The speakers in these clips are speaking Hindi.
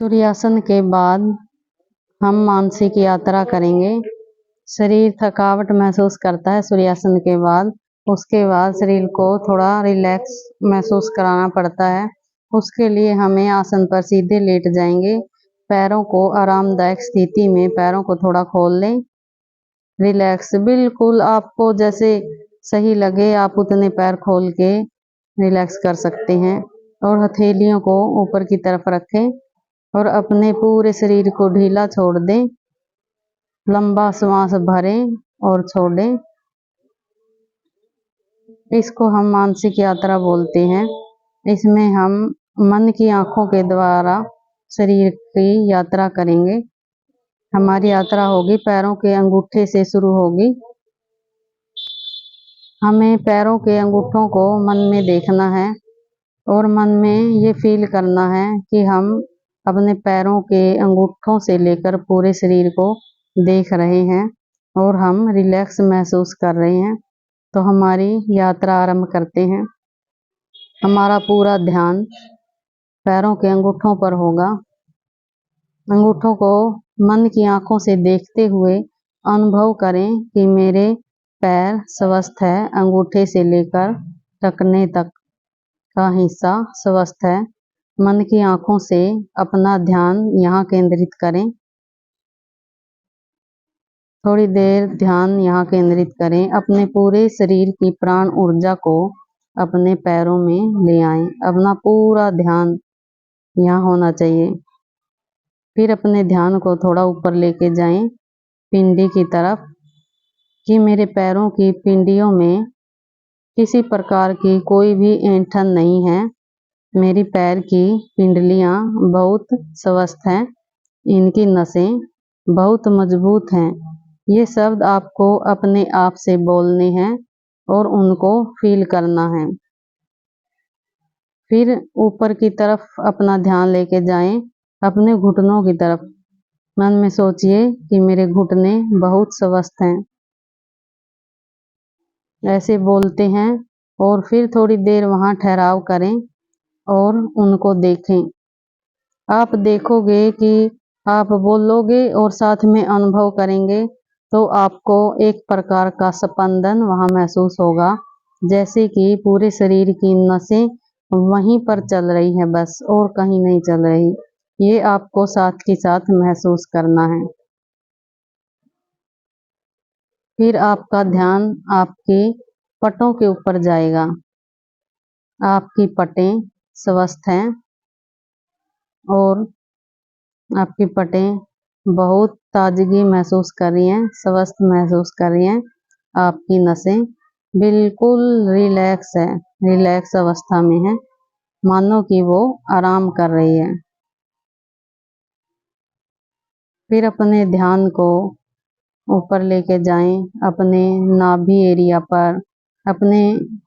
सूर्यासन के बाद हम मानसिक यात्रा करेंगे। शरीर थकावट महसूस करता है सूर्यासन के बाद। उसके बाद शरीर को थोड़ा रिलैक्स महसूस कराना पड़ता है। उसके लिए हमें आसन पर सीधे लेट जाएंगे। पैरों को आरामदायक स्थिति में पैरों को थोड़ा खोल लें। रिलैक्स बिल्कुल आपको जैसे सही लगे आप उतने पैर खोल के रिलैक्स कर सकते हैं। और हथेलियों को ऊपर की तरफ रखें और अपने पूरे शरीर को ढीला छोड़ दें। लंबा श्वास भरें और छोड़ें। इसको हम मानसिक यात्रा बोलते हैं। इसमें हम मन की आंखों के द्वारा शरीर की यात्रा करेंगे। हमारी यात्रा होगी पैरों के अंगूठे से शुरू होगी। हमें पैरों के अंगूठों को मन में देखना है और मन में ये फील करना है कि हम अपने पैरों के अंगूठों से लेकर पूरे शरीर को देख रहे हैं और हम रिलैक्स महसूस कर रहे हैं। तो हमारी यात्रा आरंभ करते हैं। हमारा पूरा ध्यान पैरों के अंगूठों पर होगा। अंगूठों को मन की आंखों से देखते हुए अनुभव करें कि मेरे पैर स्वस्थ है। अंगूठे से लेकर टखने तक का हिस्सा स्वस्थ है। मन की आंखों से अपना ध्यान यहाँ केंद्रित करें। थोड़ी देर ध्यान यहाँ केंद्रित करें। अपने पूरे शरीर की प्राण ऊर्जा को अपने पैरों में ले आएं। अपना पूरा ध्यान यहाँ होना चाहिए। फिर अपने ध्यान को थोड़ा ऊपर लेके जाएं पिंडी की तरफ कि मेरे पैरों की पिंडियों में किसी प्रकार की कोई भी ऐंठन नहीं है। मेरी पैर की पिंडलियां बहुत स्वस्थ हैं। इनकी नसें बहुत मजबूत हैं। ये शब्द आपको अपने आप से बोलने हैं और उनको फील करना है। फिर ऊपर की तरफ अपना ध्यान लेके जाएं अपने घुटनों की तरफ। मन में सोचिए कि मेरे घुटने बहुत स्वस्थ हैं। ऐसे बोलते हैं और फिर थोड़ी देर वहाँ ठहराव करें और उनको देखें। आप देखोगे कि आप बोलोगे और साथ में अनुभव करेंगे तो आपको एक प्रकार का स्पंदन वहाँ महसूस होगा, जैसे कि पूरे शरीर की नसें वहीं पर चल रही हैं बस और कहीं नहीं चल रही। ये आपको साथ ही साथ महसूस करना है। फिर आपका ध्यान आपके पटों के ऊपर जाएगा। आपकी पटें स्वस्थ हैं और आपकी पटें बहुत ताजगी महसूस कर रही हैं, स्वस्थ महसूस कर रही हैं। आपकी नसें बिल्कुल रिलैक्स है, रिलैक्स अवस्था में है, मानो कि वो आराम कर रही है। फिर अपने ध्यान को ऊपर लेके जाएं अपने नाभि एरिया पर, अपने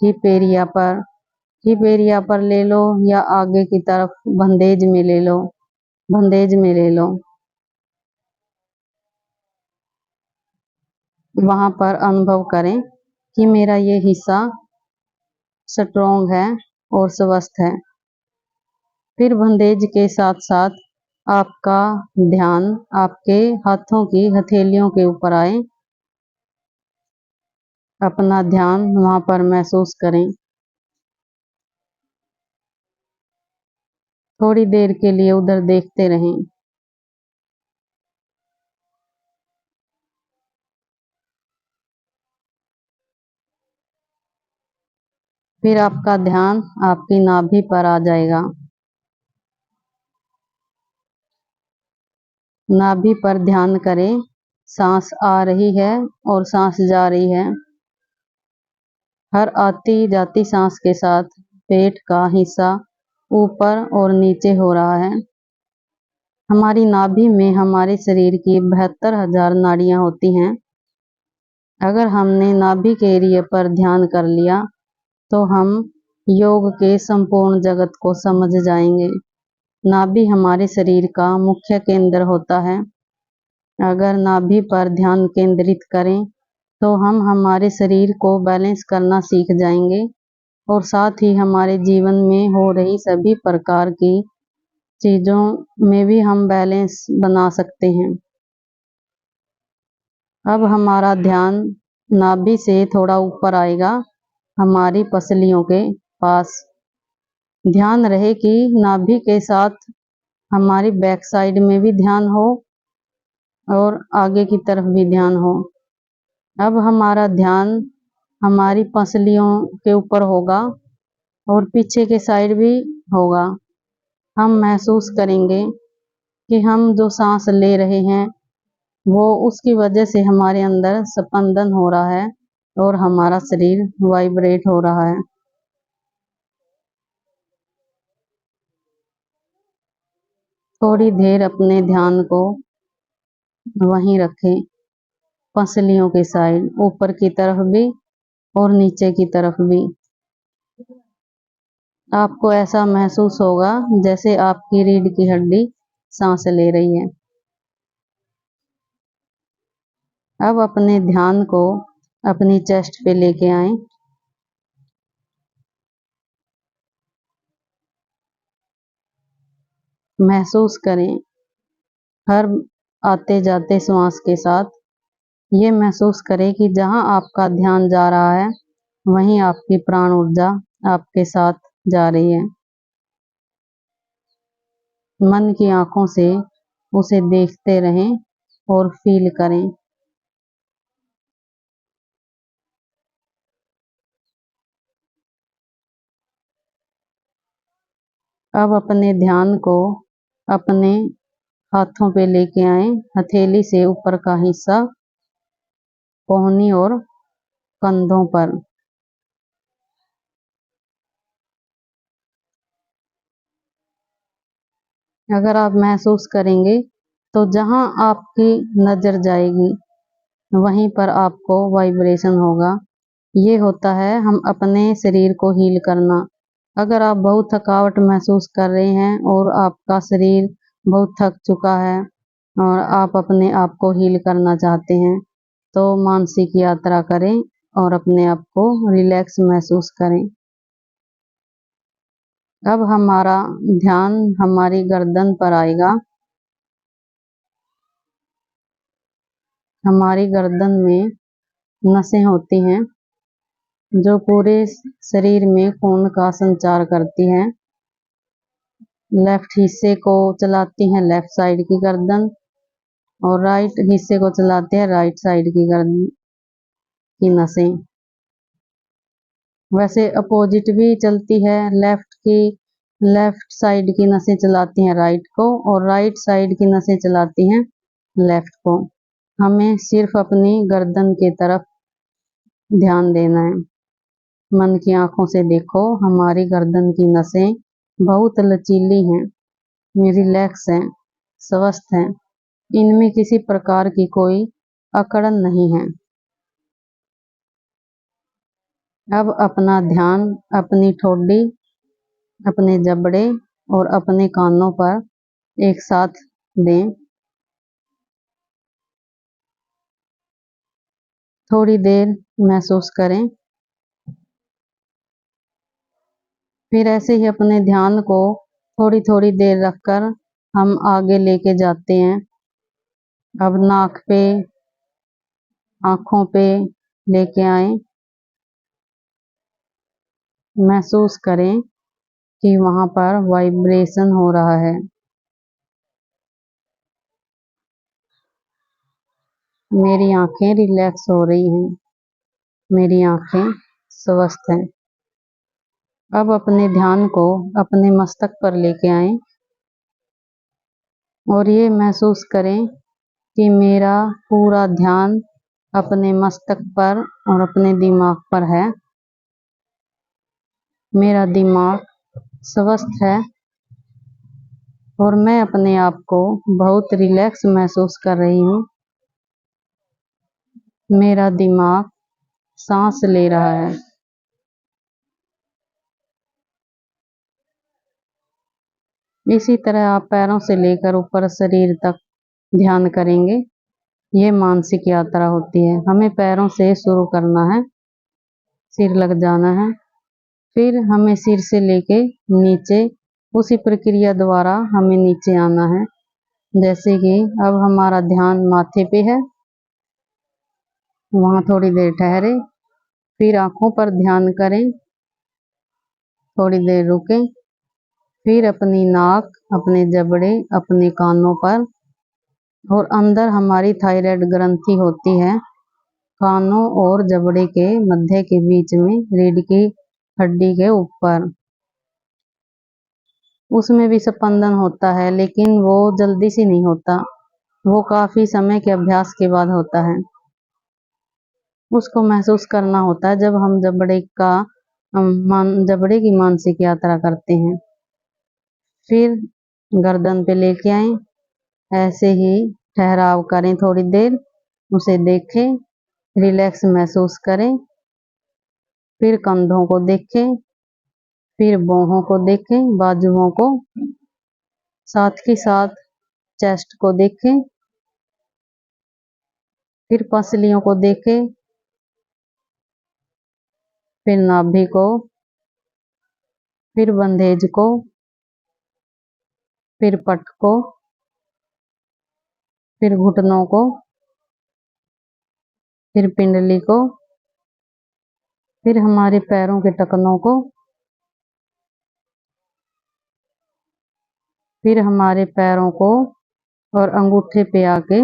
हिप एरिया पर। हिप एरिया पर ले लो या आगे की तरफ बंदेज में ले लो, बंदेज में ले लो। वहां पर अनुभव करें कि मेरा ये हिस्सा स्ट्रॉन्ग है और स्वस्थ है। फिर बंदेज के साथ साथ आपका ध्यान आपके हाथों की हथेलियों के ऊपर आए। अपना ध्यान वहां पर महसूस करें। थोड़ी देर के लिए उधर देखते रहें। फिर आपका ध्यान आपकी नाभि पर आ जाएगा। नाभि पर ध्यान करें। सांस आ रही है और सांस जा रही है। हर आती जाती सांस के साथ पेट का हिस्सा ऊपर और नीचे हो रहा है। हमारी नाभि में हमारे शरीर की 72,000 नाड़ियां होती हैं। अगर हमने नाभि के एरिया पर ध्यान कर लिया तो हम योग के संपूर्ण जगत को समझ जाएंगे। नाभि हमारे शरीर का मुख्य केंद्र होता है। अगर नाभि पर ध्यान केंद्रित करें तो हम हमारे शरीर को बैलेंस करना सीख जाएंगे और साथ ही हमारे जीवन में हो रही सभी प्रकार की चीज़ों में भी हम बैलेंस बना सकते हैं। अब हमारा ध्यान नाभि से थोड़ा ऊपर आएगा, हमारी पसलियों के पास। ध्यान रहे कि नाभि के साथ हमारी बैक साइड में भी ध्यान हो और आगे की तरफ भी ध्यान हो। अब हमारा ध्यान हमारी पसलियों के ऊपर होगा और पीछे के साइड भी होगा। हम महसूस करेंगे कि हम जो सांस ले रहे हैं वो उसकी वजह से हमारे अंदर स्पंदन हो रहा है और हमारा शरीर वाइब्रेट हो रहा है। थोड़ी देर अपने ध्यान को वहीं रखें, पसलियों के साइड, ऊपर की तरफ भी और नीचे की तरफ भी। आपको ऐसा महसूस होगा जैसे आपकी रीढ़ की हड्डी सांस ले रही है। अब अपने ध्यान को अपनी चेस्ट पे लेके आएं। महसूस करें हर आते जाते श्वास के साथ ये महसूस करें कि जहां आपका ध्यान जा रहा है वहीं आपकी प्राण ऊर्जा आपके साथ जा रही है। मन की आंखों से उसे देखते रहें और फील करें। अब अपने ध्यान को अपने हाथों पे लेके आएं, हथेली से ऊपर का हिस्सा कोहनी और कंधों पर। अगर आप महसूस करेंगे तो जहां आपकी नज़र जाएगी वहीं पर आपको वाइब्रेशन होगा। ये होता है हम अपने शरीर को हील करना। अगर आप बहुत थकावट महसूस कर रहे हैं और आपका शरीर बहुत थक चुका है और आप अपने आप को हील करना चाहते हैं तो मानसिक यात्रा करें और अपने आप को रिलैक्स महसूस करें। अब हमारा ध्यान हमारी गर्दन पर आएगा। हमारी गर्दन में नसें होती हैं जो पूरे शरीर में खून का संचार करती हैं। लेफ्ट हिस्से को चलाती हैं लेफ्ट साइड की गर्दन और राइट हिस्से को चलाते हैं राइट साइड की गर्दन की नसें। वैसे अपोजिट भी चलती है, लेफ्ट साइड की नसें चलाती हैं राइट को और राइट साइड की नसें चलाती हैं लेफ्ट को। हमें सिर्फ अपनी गर्दन की तरफ ध्यान देना है। मन की आंखों से देखो, हमारी गर्दन की नसें बहुत लचीली हैं, रिलैक्स हैं, स्वस्थ हैं। इनमें किसी प्रकार की कोई अकड़न नहीं है। अब अपना ध्यान अपनी ठोडी, अपने जबड़े और अपने कानों पर एक साथ दें। थोड़ी देर महसूस करें। फिर ऐसे ही अपने ध्यान को थोड़ी थोड़ी देर रखकर हम आगे लेके जाते हैं। अब नाक पे, आँखों पे लेके आएं। महसूस करें कि वहाँ पर वाइब्रेशन हो रहा है। मेरी आँखें रिलैक्स हो रही हैं, मेरी आँखें स्वस्थ हैं। अब अपने ध्यान को अपने मस्तक पर लेके आएं और ये महसूस करें कि मेरा पूरा ध्यान अपने मस्तक पर और अपने दिमाग पर है। मेरा दिमाग स्वस्थ है और मैं अपने आप को बहुत रिलैक्स महसूस कर रही हूँ। मेरा दिमाग सांस ले रहा है। इसी तरह आप पैरों से लेकर ऊपर शरीर तक ध्यान करेंगे। ये मानसिक यात्रा होती है। हमें पैरों से शुरू करना है, सिर लग जाना है, फिर हमें सिर से लेके नीचे उसी प्रक्रिया द्वारा हमें नीचे आना है। जैसे कि अब हमारा ध्यान माथे पे है, वहाँ थोड़ी देर ठहरे, फिर आँखों पर ध्यान करें, थोड़ी देर रुकें, फिर अपनी नाक, अपने जबड़े, अपने कानों पर और अंदर हमारी थायराइड ग्रंथि होती है, कानों और जबड़े के मध्य के बीच में, रीढ़ की हड्डी के ऊपर। उसमें भी स्पंदन होता है, लेकिन वो जल्दी से नहीं होता, वो काफी समय के अभ्यास के बाद होता है। उसको महसूस करना होता है जब हम जबड़े की मानसिक यात्रा करते हैं। फिर गर्दन पे लेके आए, ऐसे ही ठहराव करें थोड़ी देर, उसे देखें, रिलैक्स महसूस करें, फिर कंधों को देखें, फिर बाहों को देखें, बाजुओं को, साथ ही साथ चेस्ट को देखें, फिर पसलियों को देखें, फिर नाभि को, फिर बंधेज को, फिर पट को, फिर घुटनों को, फिर पिंडली को, फिर हमारे पैरों के टखनों को, फिर हमारे पैरों को और अंगूठे पे आके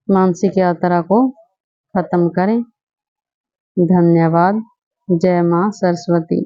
मानसिक यात्रा को खत्म करें। धन्यवाद। जय मां सरस्वती।